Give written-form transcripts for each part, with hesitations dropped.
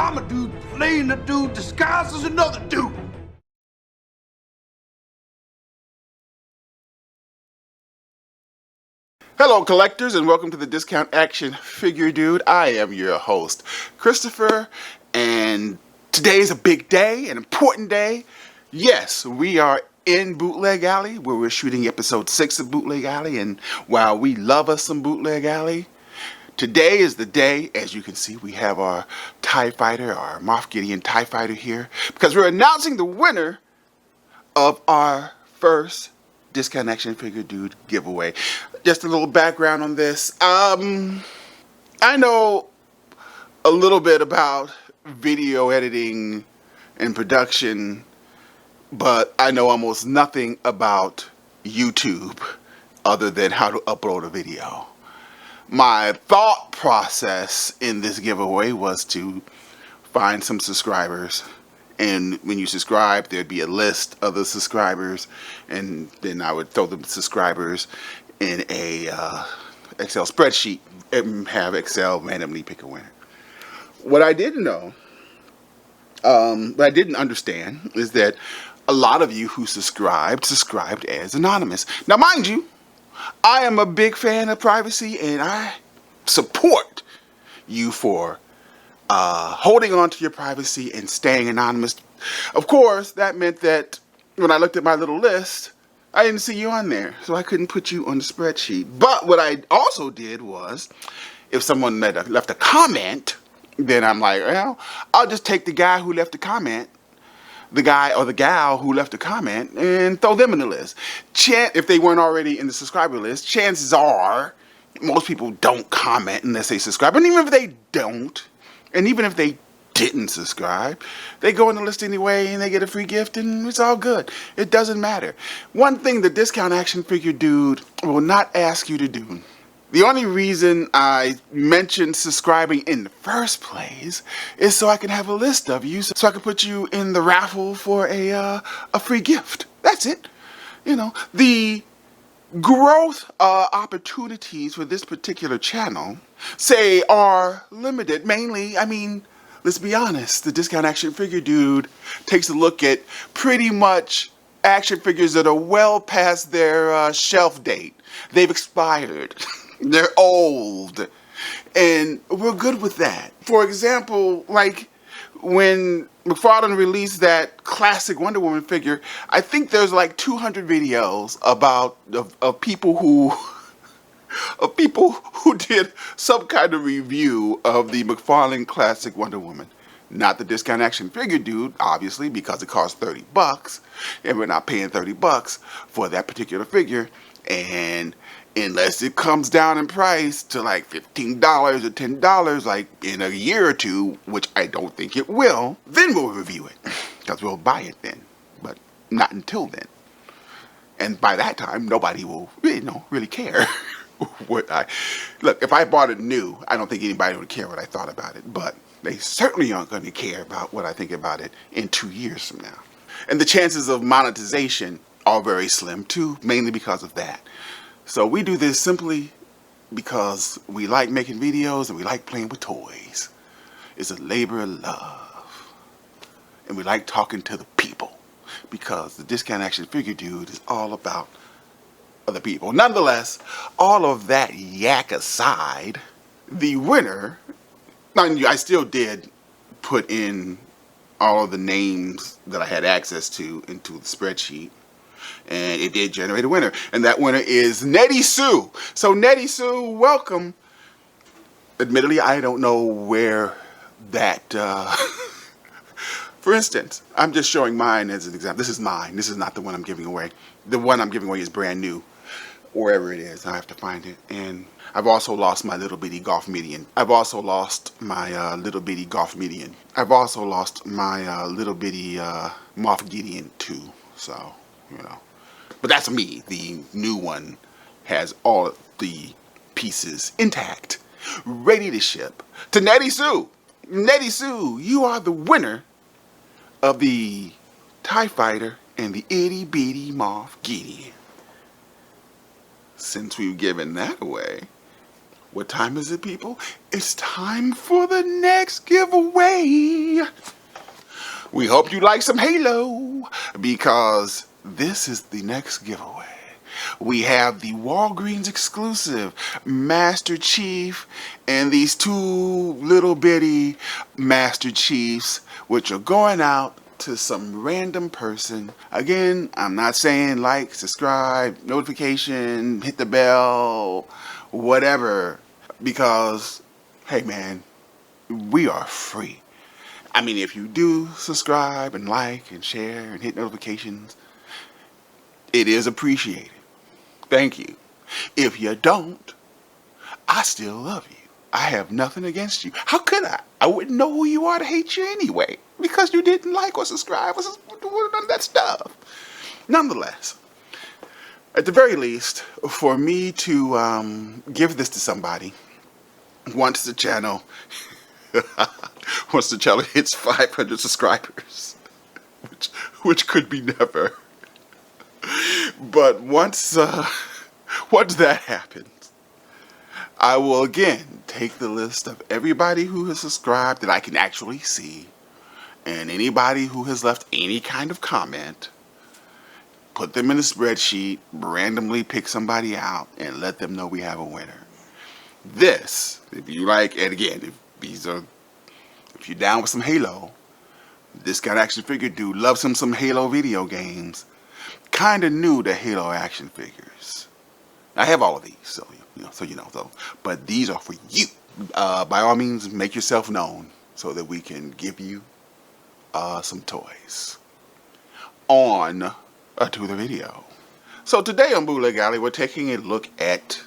I'm a dude playing a dude disguised as another dude. Hello collectors, and welcome to the Discount Action Figure Dude. I am your host, Christopher, and today is a big day, an important day. Yes, we are in Bootleg Alley, where we're shooting episode 6 of Bootleg Alley, and while we love us some Bootleg Alley, today is the day. As you can see, we have our TIE Fighter, our Moff Gideon TIE Fighter here, because we're announcing the winner of our first Discount Action Figure Dude giveaway. Just a little background on this. I know a little bit about video editing and production, but I know almost nothing about YouTube other than how to upload a video. My thought process in this giveaway was to find some subscribers, and when you subscribe, there'd be a list of the subscribers, and then I would throw the subscribers in a Excel spreadsheet and have Excel randomly pick a winner. What I didn't know, what I didn't understand, is that a lot of you who subscribed as anonymous. Now, mind you, I am a big fan of privacy, and I support you for holding on to your privacy and staying anonymous. Of course, that meant that when I looked at my little list, I didn't see you on there, so I couldn't put you on the spreadsheet. But what I also did was, if someone left a comment, then I'm like, well, I'll just take the guy who left the comment, the guy or the gal who left a comment, and throw them in the list. If they weren't already in the subscriber list, chances are most people don't comment unless they subscribe. And even if they don't, and even if they didn't subscribe, they go in the list anyway and they get a free gift, and it's all good. It doesn't matter. One thing the Discount Action Figure Dude will not ask you to do. The only reason I mentioned subscribing in the first place is so I can have a list of you, so I can put you in the raffle for a free gift. That's it. You know, the growth opportunities for this particular channel, say, are limited. Mainly, I mean, let's be honest, the Discount Action Figure Dude takes a look at pretty much action figures that are well past their shelf date. They've expired. They're old. And we're good with that. For example, like when McFarlane released that classic Wonder Woman figure, I think there's like 200 videos of people who did some kind of review of the McFarlane classic Wonder Woman. Not the Discount Action Figure Dude, obviously, because it costs $30, and we're not paying $30 for that particular figure. And unless it comes down in price to like $15 or $10, like in a year or two, which I don't think it will, then we'll review it, because we'll buy it then, but not until then. And by that time, nobody will really care what look. If I bought it new, I don't think anybody would care what I thought about it, but they certainly aren't going to care about what I think about it in 2 years from now. And the chances of monetization are very slim too, mainly because of that. So we do this simply because we like making videos and we like playing with toys. It's a labor of love. And we like talking to the people, because the Discount Action Figure Dude is all about other people. Nonetheless, all of that yak aside, the winner, I still did put in all of the names that I had access to into the spreadsheet, and it did generate a winner, and that winner is Nettie Sue. So Nettie Sue, welcome. Admittedly, I don't know where that, for instance, I'm just showing mine as an example. This is mine. This is not the one I'm giving away. The one I'm giving away is brand new, wherever it is. I have to find it. And I've also lost my little bitty golf median. I've also lost my little bitty golf median. I've also lost my little bitty Moff Gideon too. So, you know. But that's me. The new one has all the pieces intact, ready to ship to Nettie Sue. Nettie Sue, you are the winner of the TIE Fighter and the itty bitty Moff Gideon. Since we've given that away, What time is it, people? It's time for the next giveaway. We hope you like some Halo, because this is the next giveaway. We have the Walgreens exclusive Master Chief and these two little bitty Master Chiefs, which are going out to some random person. Again, I'm not saying like, subscribe, notification, hit the bell, whatever, because, hey man, we are free. I mean, if you do subscribe and like and share and hit notifications, it is appreciated. Thank you. If you don't, I still love you. I have nothing against you. How could I? I wouldn't know who you are to hate you anyway, because you didn't like or subscribe or none of that stuff. Nonetheless, at the very least, for me to give this to somebody once the channel hits 500 subscribers, which could be never. But once that happens, I will again take the list of everybody who has subscribed that I can actually see, and anybody who has left any kind of comment, put them in a spreadsheet, randomly pick somebody out, and let them know we have a winner. This, if you like, and again, if you're down with some Halo, this guy action figure dude loves some Halo video games. Kinda new to Halo action figures. I have all of these, so you know. But these are for you. By all means, make yourself known so that we can give you some toys. On to the video. So today on Bootleg Alley, we're taking a look at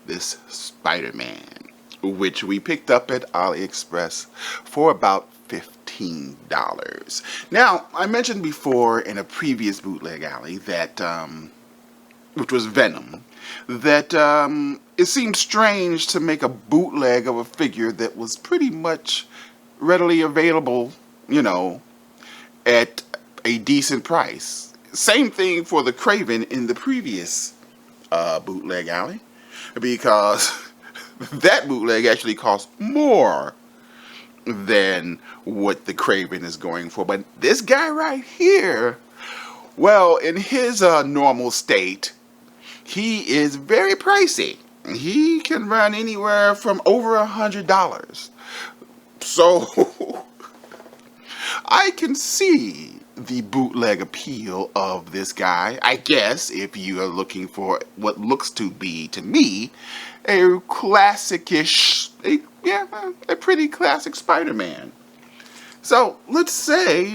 this Spider-Man, which we picked up at AliExpress for about $15. Now, I mentioned before in a previous Bootleg Alley that, which was Venom, that it seemed strange to make a bootleg of a figure that was pretty much readily available, at a decent price. Same thing for the Kraven in the previous Bootleg Alley, because that bootleg actually cost more than what the Kraven is going for. But this guy right here, well, in his normal state, he is very pricey. He can run anywhere from over $100. So I can see the bootleg appeal of this guy. I guess if you are looking for what looks to be, to me, a classic-ish, a pretty classic Spider-Man. So let's say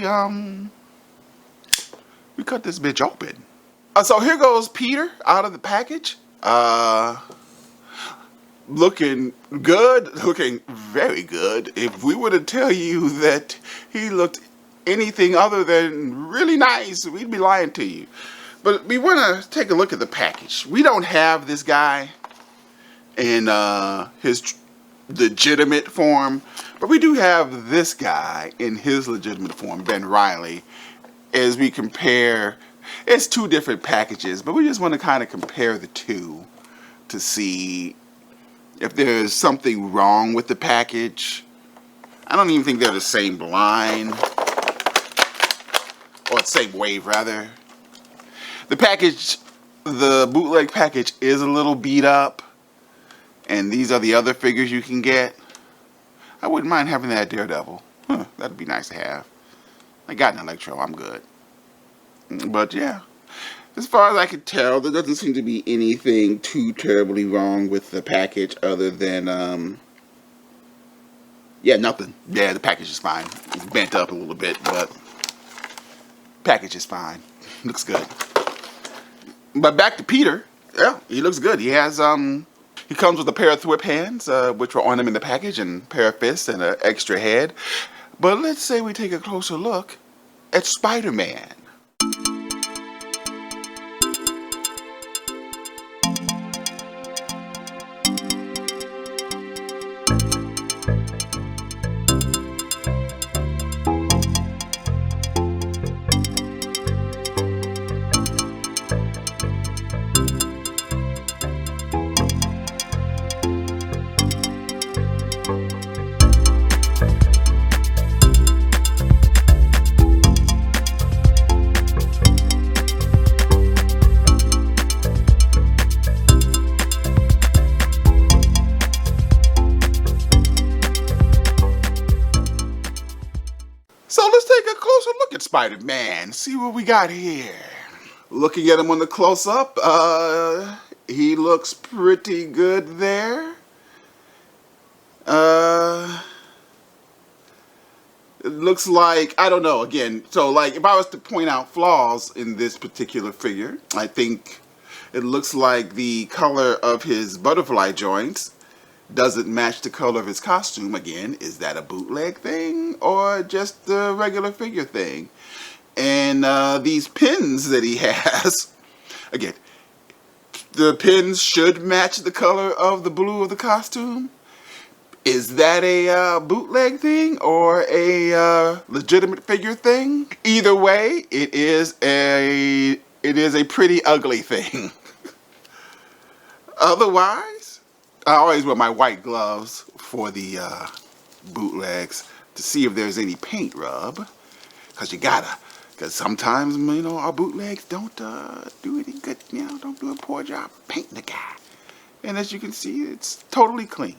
we cut this bitch open. So here goes Peter out of the package. Looking good, looking very good. If we were to tell you that he looked anything other than really nice, we'd be lying to you. But we want to take a look at the package. We don't have this guy in his legitimate form, but we do have this guy in his legitimate form, Ben Reilly, as we compare. It's two different packages, but we just want to kind of compare the two to see if there's something wrong with the package. I don't even think they're the same line, or the same wave rather. The package, the bootleg package, is a little beat up, and these are the other figures you can get. I wouldn't mind having that Daredevil. That'd be nice to have. I got an Electro, I'm good. But yeah, as far as I can tell, there doesn't seem to be anything too terribly wrong with the package other than, yeah, nothing. Yeah, the package is fine. It's bent up a little bit, but package is fine. Looks good. But back to Peter. Yeah, he looks good. He has, he comes with a pair of thwip hands, which were on him in the package, and a pair of fists and an extra head. But let's say we take a closer look at Spider-Man. So let's take a closer look at Spider-Man, see what we got here. Looking at him on the close-up, he looks pretty good there. It looks like, I don't know, again, so like if I was to point out flaws in this particular figure, I think it looks like the color of his butterfly joints doesn't match the color of his costume. Again, is that a bootleg thing or just the regular figure thing? And these pins that he has, again, the pins should match the color of the blue of the costume. Is that a bootleg thing or a legitimate figure thing? Either way, it is a pretty ugly thing. Otherwise, I always wear my white gloves for the bootlegs to see if there's any paint rub, because sometimes, you know, our bootlegs don't do any good, you know, don't do a poor job painting the guy. And as you can see, it's totally clean.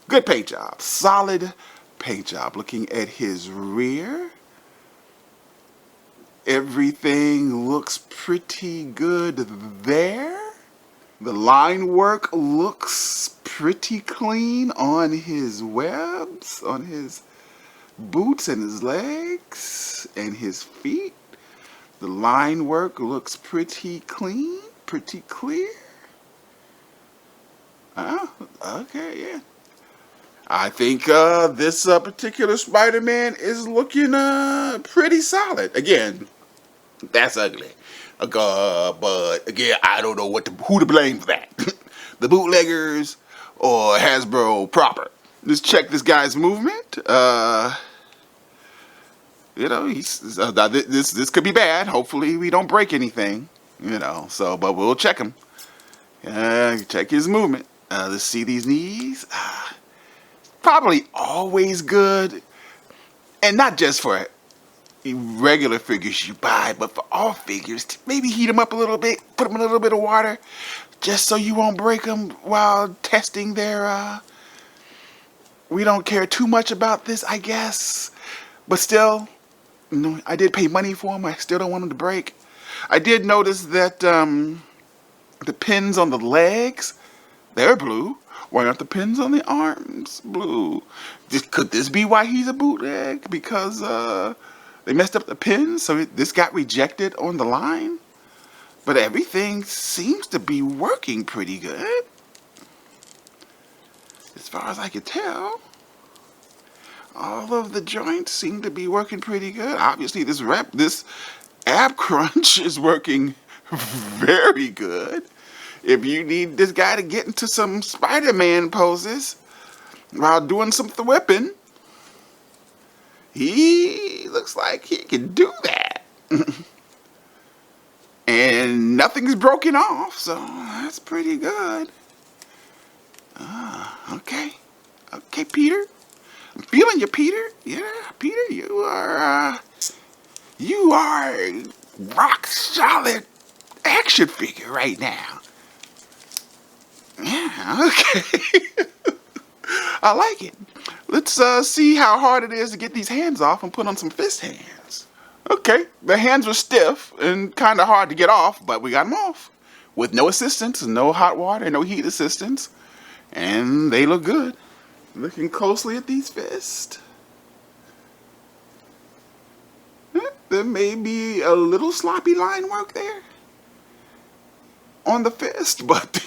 Good paint job, solid paint job. Looking at his rear, everything looks pretty good there. The line work looks pretty clean on his webs, on his boots and his legs and his feet. The line work looks pretty clean, pretty clear. Okay, yeah. I think this particular Spider-Man is looking pretty solid. Again, that's ugly. But again, I don't know who to blame for that. The bootleggers or Hasbro proper. Let's check this guy's movement. You know, this could be bad. Hopefully we don't break anything. You know, but we'll check him. Check his movement. Let's see these knees. Probably always good, and not just for regular figures you buy, but for all figures. Maybe heat them up a little bit, put them in a little bit of water, just so you won't break them while testing their. We don't care too much about this, I guess, but still, you know, I did pay money for them. I still don't want them to break. I did notice that the pins on the legs, they're blue. Why aren't the pins on the arms blue? Could this be why he's a bootleg? Because they messed up the pins, so this got rejected on the line? But everything seems to be working pretty good, as far as I could tell. All of the joints seem to be working pretty good. Obviously, this ab crunch is working very good. If you need this guy to get into some Spider-Man poses while doing some whipping, he looks like he can do that. And nothing's broken off, so that's pretty good. Okay. Okay, Peter. I'm feeling you, Peter. Yeah, Peter, you are rock solid action figure right now. Yeah, okay. I like it. Let's see how hard it is to get these hands off and put on some fist hands. Okay, the hands were stiff and kind of hard to get off, but we got them off. With no assistance, no hot water, no heat assistance. And they look good. Looking closely at these fists. There may be a little sloppy line work there on the fist, but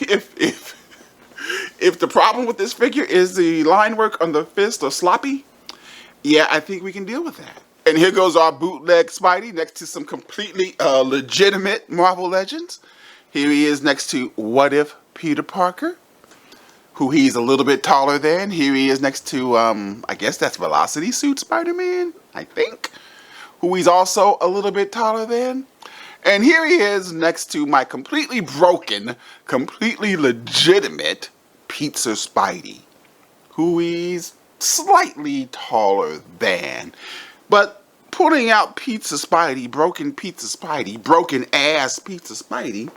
if the problem with this figure is the line work on the fist or sloppy, yeah, I think we can deal with that. And here goes our bootleg Spidey next to some completely legitimate Marvel Legends. Here he is next to What If Peter Parker, who he's a little bit taller than. Here he is next to, I guess that's Velocity Suit Spider-Man, I think, who he's also a little bit taller than. And here he is next to my completely broken, completely legitimate Pizza Spidey, who he's slightly taller than. But putting out Pizza Spidey, broken ass Pizza Spidey,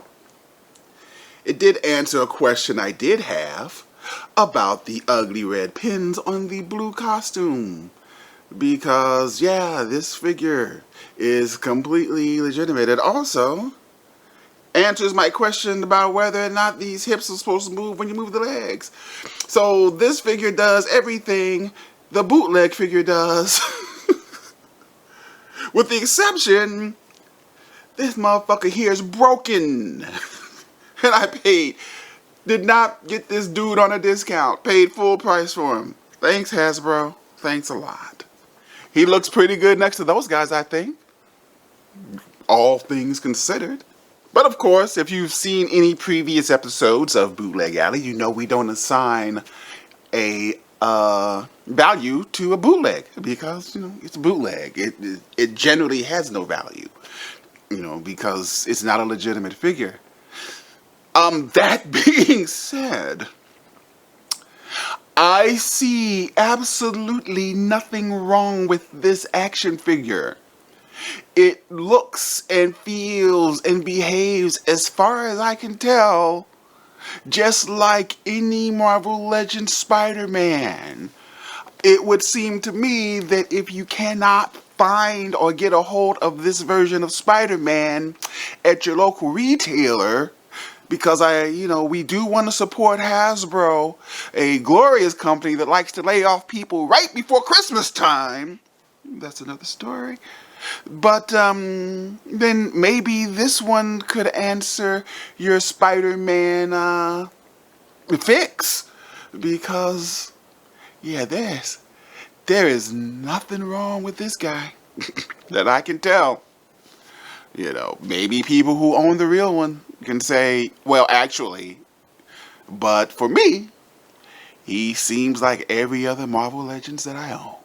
it did answer a question I did have about the ugly red pins on the blue costume. because, yeah, this figure is completely legitimate. It also answers my question about whether or not these hips are supposed to move when you move the legs. So this figure does everything the bootleg figure does. With the exception, this motherfucker here is broken. And I did not get this dude on a discount. Paid full price for him. Thanks, Hasbro. Thanks a lot. He looks pretty good next to those guys, I think. All things considered. But of course, if you've seen any previous episodes of Bootleg Alley, you know we don't assign a value to a bootleg because, it's a bootleg. It generally has no value, because it's not a legitimate figure. That being said, I see absolutely nothing wrong with this action figure. It looks and feels and behaves, as far as I can tell, just like any Marvel Legends Spider-Man. It would seem to me that if you cannot find or get a hold of this version of Spider-Man at your local retailer, because we do want to support Hasbro, a glorious company that likes to lay off people right before Christmas time. That's another story. But then maybe this one could answer your Spider-Man fix, because there is nothing wrong with this guy that I can tell. Maybe people who own the real one can say, well, actually, but for me, he seems like every other Marvel Legends that I own.